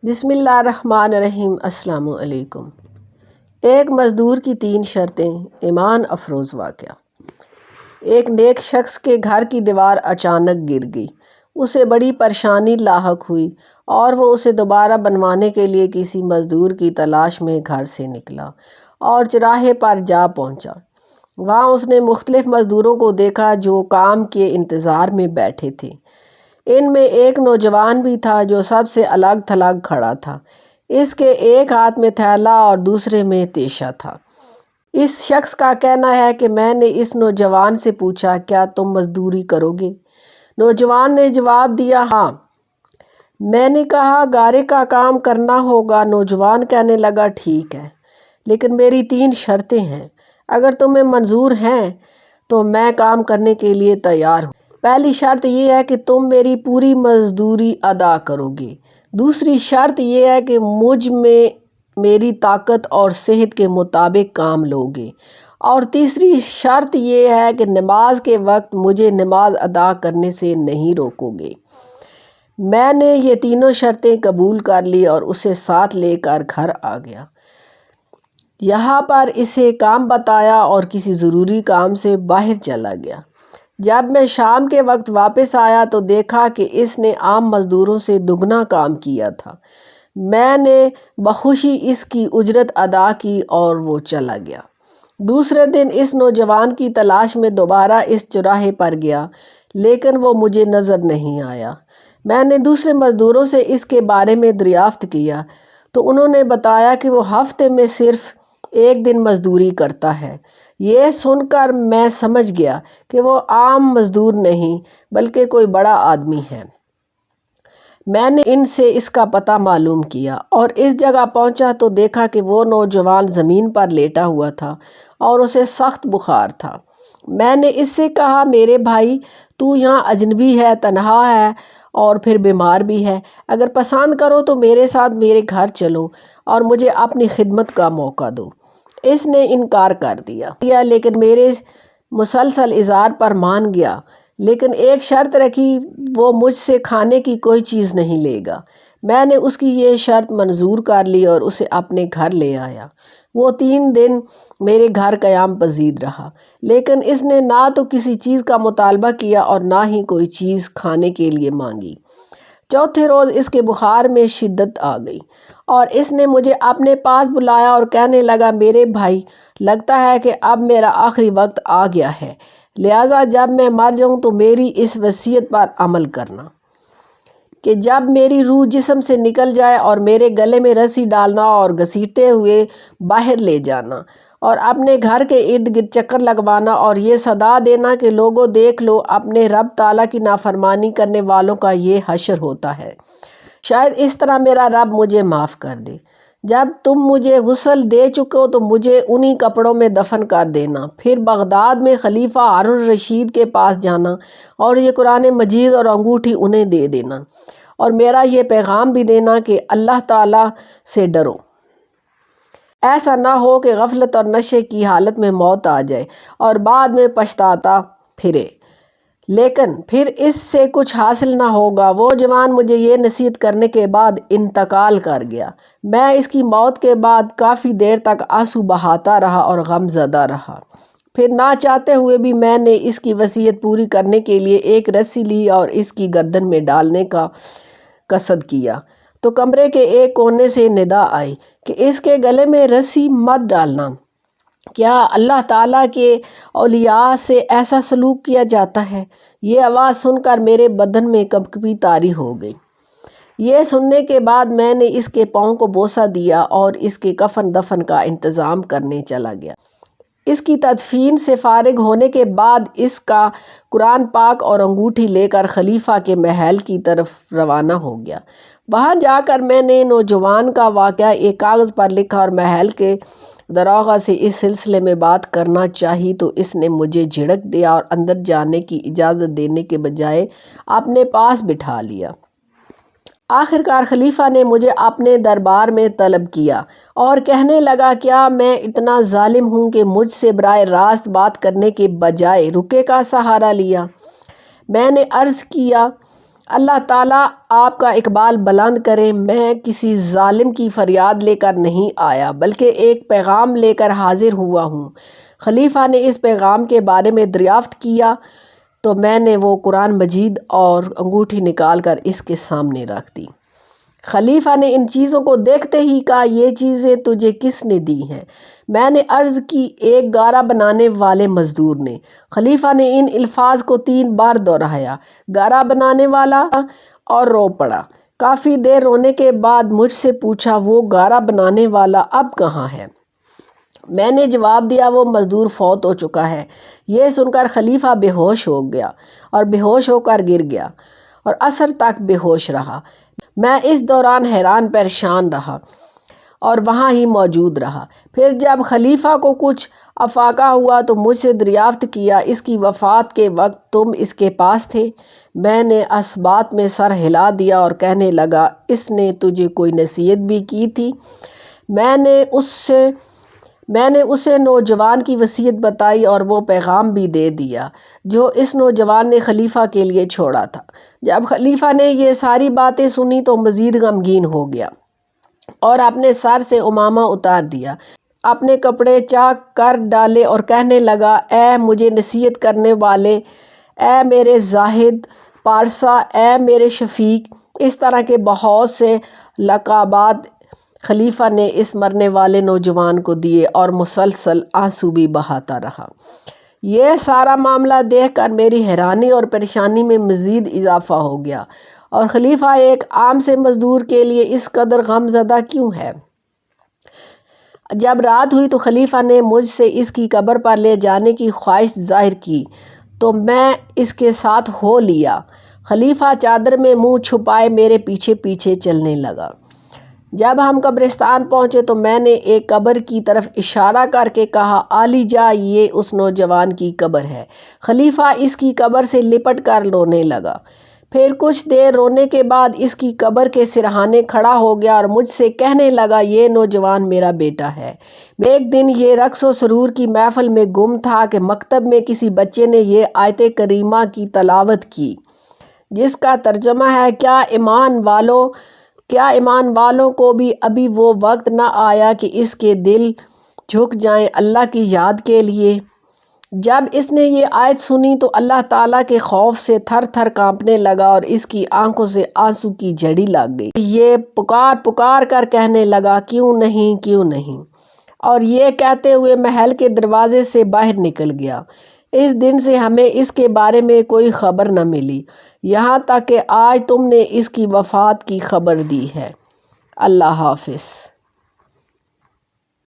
بسم اللہ الرحمن الرحیم۔ السلام علیکم۔ ایک مزدور کی 3 شرطیں، ایمان افروز واقعہ۔ ایک نیک شخص کے گھر کی دیوار اچانک گر گئی۔ اسے بڑی پریشانی لاحق ہوئی اور وہ اسے دوبارہ بنوانے کے لیے کسی مزدور کی تلاش میں گھر سے نکلا اور چوراہے پر جا پہنچا۔ وہاں اس نے مختلف مزدوروں کو دیکھا جو کام کے انتظار میں بیٹھے تھے۔ ان میں ایک نوجوان بھی تھا جو سب سے الگ تھلگ کھڑا تھا۔ اس کے ایک ہاتھ میں تھیلا اور دوسرے میں تیشہ تھا۔ اس شخص کا کہنا ہے کہ میں نے اس نوجوان سے پوچھا، کیا تم مزدوری کرو گے؟ نوجوان نے جواب دیا، ہاں۔ میں نے کہا، گارے کا کام کرنا ہوگا۔ نوجوان کہنے لگا، ٹھیک ہے، لیکن میری 3 شرطیں ہیں۔ اگر تمہیں منظور ہیں تو میں کام کرنے کے لیے تیار ہوں۔ پہلی شرط یہ ہے کہ تم میری پوری مزدوری ادا کرو گے۔ دوسری شرط یہ ہے کہ مجھ میں میری طاقت اور صحت کے مطابق کام لو گے۔ اور تیسری شرط یہ ہے کہ نماز کے وقت مجھے نماز ادا کرنے سے نہیں روکو گے۔ میں نے یہ تینوں شرطیں قبول کر لی اور اسے ساتھ لے کر گھر آ گیا۔ یہاں پر اسے کام بتایا اور کسی ضروری کام سے باہر چلا گیا۔ جب میں شام کے وقت واپس آیا تو دیکھا کہ اس نے عام مزدوروں سے دگنا کام کیا تھا۔ میں نے بخوشی اس کی اجرت ادا کی اور وہ چلا گیا۔ دوسرے دن اس نوجوان کی تلاش میں دوبارہ اس چوراہے پر گیا، لیکن وہ مجھے نظر نہیں آیا۔ میں نے دوسرے مزدوروں سے اس کے بارے میں دریافت کیا تو انہوں نے بتایا کہ وہ ہفتے میں صرف 1 دن مزدوری کرتا ہے۔ یہ سن کر میں سمجھ گیا کہ وہ عام مزدور نہیں بلکہ کوئی بڑا آدمی ہے۔ میں نے ان سے اس کا پتہ معلوم کیا اور اس جگہ پہنچا تو دیکھا کہ وہ نوجوان زمین پر لیٹا ہوا تھا اور اسے سخت بخار تھا۔ میں نے اس سے کہا، میرے بھائی، تو یہاں اجنبی ہے، تنہا ہے اور پھر بیمار بھی ہے۔ اگر پسند کرو تو میرے ساتھ میرے گھر چلو اور مجھے اپنی خدمت کا موقع دو۔ اس نے انکار کر دیا لیکن میرے مسلسل اصرار پر مان گیا، لیکن ایک شرط رکھی، وہ مجھ سے کھانے کی کوئی چیز نہیں لے گا۔ میں نے اس کی یہ شرط منظور کر لی اور اسے اپنے گھر لے آیا۔ وہ 3 دن میرے گھر قیام پذیر رہا، لیکن اس نے نہ تو کسی چیز کا مطالبہ کیا اور نہ ہی کوئی چیز کھانے کے لیے مانگی۔ چوتھے روز اس کے بخار میں شدت آ گئی اور اس نے مجھے اپنے پاس بلایا اور کہنے لگا، میرے بھائی، لگتا ہے کہ اب میرا آخری وقت آ گیا ہے، لہٰذا جب میں مر جاؤں تو میری اس وصیت پر عمل کرنا کہ جب میری روح جسم سے نکل جائے اور میرے گلے میں رسی ڈالنا اور گھسیٹتے ہوئے باہر لے جانا اور اپنے گھر کے ارد گرد چکر لگوانا اور یہ صدا دینا کہ لوگوں، دیکھ لو، اپنے رب تعالیٰ کی نافرمانی کرنے والوں کا یہ حشر ہوتا ہے۔ شاید اس طرح میرا رب مجھے معاف کر دے۔ جب تم مجھے غسل دے چکو تو مجھے انہی کپڑوں میں دفن کر دینا، پھر بغداد میں خلیفہ ہارون الرشید کے پاس جانا اور یہ قرآن مجید اور انگوٹھی انہیں دے دینا اور میرا یہ پیغام بھی دینا کہ اللہ تعالیٰ سے ڈرو۔ ایسا نہ ہو کہ غفلت اور نشے کی حالت میں موت آ جائے اور بعد میں پچھتاتا پھرے، لیکن پھر اس سے کچھ حاصل نہ ہوگا۔ وہ جوان مجھے یہ نصیحت کرنے کے بعد انتقال کر گیا۔ میں اس کی موت کے بعد کافی دیر تک آنسو بہاتا رہا اور غم زدہ رہا۔ پھر نہ چاہتے ہوئے بھی میں نے اس کی وصیت پوری کرنے کے لیے ایک رسی لی اور اس کی گردن میں ڈالنے کا قصد کیا تو کمرے کے ایک کونے سے ندا آئی کہ اس کے گلے میں رسی مت ڈالنا۔ کیا اللہ تعالیٰ کے اولیاء سے ایسا سلوک کیا جاتا ہے؟ یہ آواز سن کر میرے بدن میں کپکپی طاری ہو گئی۔ یہ سننے کے بعد میں نے اس کے پاؤں کو بوسہ دیا اور اس کے کفن دفن کا انتظام کرنے چلا گیا۔ اس کی تدفین سے فارغ ہونے کے بعد اس کا قرآن پاک اور انگوٹھی لے کر خلیفہ کے محل کی طرف روانہ ہو گیا۔ وہاں جا کر میں نے نوجوان کا واقعہ ایک کاغذ پر لکھا اور محل کے داروغہ سے اس سلسلے میں بات کرنا چاہی تو اس نے مجھے جھڑک دیا اور اندر جانے کی اجازت دینے کے بجائے اپنے پاس بٹھا لیا۔ آخر کار خلیفہ نے مجھے اپنے دربار میں طلب کیا اور کہنے لگا، کیا میں اتنا ظالم ہوں کہ مجھ سے براہ راست بات کرنے کے بجائے رقیہ کا سہارا لیا؟ میں نے عرض کیا، اللہ تعالیٰ آپ کا اقبال بلند کرے۔ میں کسی ظالم کی فریاد لے کر نہیں آیا بلکہ ایک پیغام لے کر حاضر ہوا ہوں۔ خلیفہ نے اس پیغام کے بارے میں دریافت کیا تو میں نے وہ قرآن مجید اور انگوٹھی نکال کر اس کے سامنے رکھ دی۔ خلیفہ نے ان چیزوں کو دیکھتے ہی کہا، یہ چیزیں تجھے کس نے دی ہیں؟ میں نے عرض کی، ایک گارا بنانے والے مزدور نے۔ خلیفہ نے ان الفاظ کو 3 بار دہرایا، گارا بنانے والا، اور رو پڑا۔ کافی دیر رونے کے بعد مجھ سے پوچھا، وہ گارا بنانے والا اب کہاں ہے؟ میں نے جواب دیا، وہ مزدور فوت ہو چکا ہے۔ یہ سن کر خلیفہ بے ہوش ہو گیا اور بے ہوش ہو کر گر گیا اور عصر تک بے ہوش رہا۔ میں اس دوران حیران پریشان رہا اور وہاں ہی موجود رہا۔ پھر جب خلیفہ کو کچھ افاقہ ہوا تو مجھ سے دریافت کیا، اس کی وفات کے وقت تم اس کے پاس تھے؟ میں نے اس بات میں سر ہلا دیا اور کہنے لگا، اس نے تجھے کوئی نصیحت بھی کی تھی؟ میں نے اسے نوجوان کی وصیت بتائی اور وہ پیغام بھی دے دیا جو اس نوجوان نے خلیفہ کے لیے چھوڑا تھا۔ جب خلیفہ نے یہ ساری باتیں سنی تو مزید غمگین ہو گیا اور اپنے سر سے عمامہ اتار دیا، اپنے کپڑے چاک کر ڈالے اور کہنے لگا، اے مجھے نصیحت کرنے والے، اے میرے زاہد پارسا، اے میرے شفیق۔ اس طرح کے بہت سے لقبات خلیفہ نے اس مرنے والے نوجوان کو دیے اور مسلسل آنسو بھی بہاتا رہا۔ یہ سارا معاملہ دیکھ کر میری حیرانی اور پریشانی میں مزید اضافہ ہو گیا، اور خلیفہ ایک عام سے مزدور کے لیے اس قدر غم زدہ کیوں ہے؟ جب رات ہوئی تو خلیفہ نے مجھ سے اس کی قبر پر لے جانے کی خواہش ظاہر کی تو میں اس کے ساتھ ہو لیا۔ خلیفہ چادر میں منہ چھپائے میرے پیچھے پیچھے چلنے لگا۔ جب ہم قبرستان پہنچے تو میں نے ایک قبر کی طرف اشارہ کر کے کہا، عالی جا، یہ اس نوجوان کی قبر ہے۔ خلیفہ اس کی قبر سے لپٹ کر رونے لگا۔ پھر کچھ دیر رونے کے بعد اس کی قبر کے سرہانے کھڑا ہو گیا اور مجھ سے کہنے لگا، یہ نوجوان میرا بیٹا ہے۔ ایک دن یہ رقص و سرور کی محفل میں گم تھا کہ مکتب میں کسی بچے نے یہ آیت کریمہ کی تلاوت کی، جس کا ترجمہ ہے، کیا ایمان والوں کو بھی ابھی وہ وقت نہ آیا کہ اس کے دل جھک جائیں اللہ کی یاد کے لیے؟ جب اس نے یہ آیت سنی تو اللہ تعالیٰ کے خوف سے تھر تھر کانپنے لگا اور اس کی آنکھوں سے آنسو کی جھڑی لگ گئی۔ یہ پکار کر کہنے لگا، کیوں نہیں، کیوں نہیں، اور یہ کہتے ہوئے محل کے دروازے سے باہر نکل گیا۔ اس دن سے ہمیں اس کے بارے میں کوئی خبر نہ ملی، یہاں تک کہ آج تم نے اس کی وفات کی خبر دی ہے۔ اللہ حافظ۔